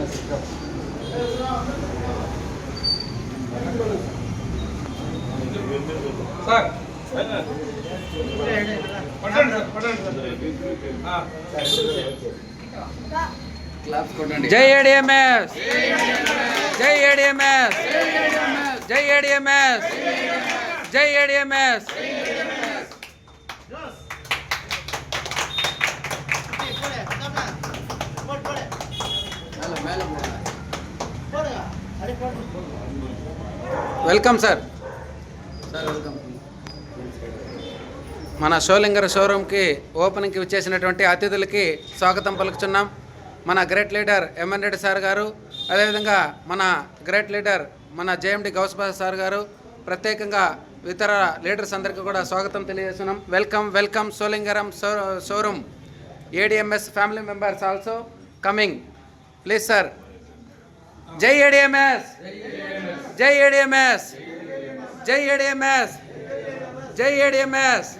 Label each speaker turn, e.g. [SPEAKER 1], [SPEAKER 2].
[SPEAKER 1] జై ఏడిఎంఎస్, జై ఏడిఎంఎస్, జై ఏడిఎంఎస్, జై ఏడిఎంఎస్. Welcome sir. మన షోలింగర్ షోరూమ్కి ఓపెనింగ్కి వచ్చేసినటువంటి అతిథులకి స్వాగతం పలుకుతున్నాం. మన great leader MN Reddy sir garu, అదేవిధంగా మన గ్రేట్ లీడర్ మన జేఎండి గౌస్బాద్ సార్ గారు, ప్రత్యేకంగా ఇతర లీడర్స్ అందరికీ కూడా స్వాగతం తెలియజేస్తున్నాం. Welcome welcome Sholingaram showroom. ADMS family members also coming, please sir. జై ఏడిఎంఎస్, జై ఏడిఎంఎస్, జై ఏడిఎంఎస్, జై ఏడిఎంఎస్.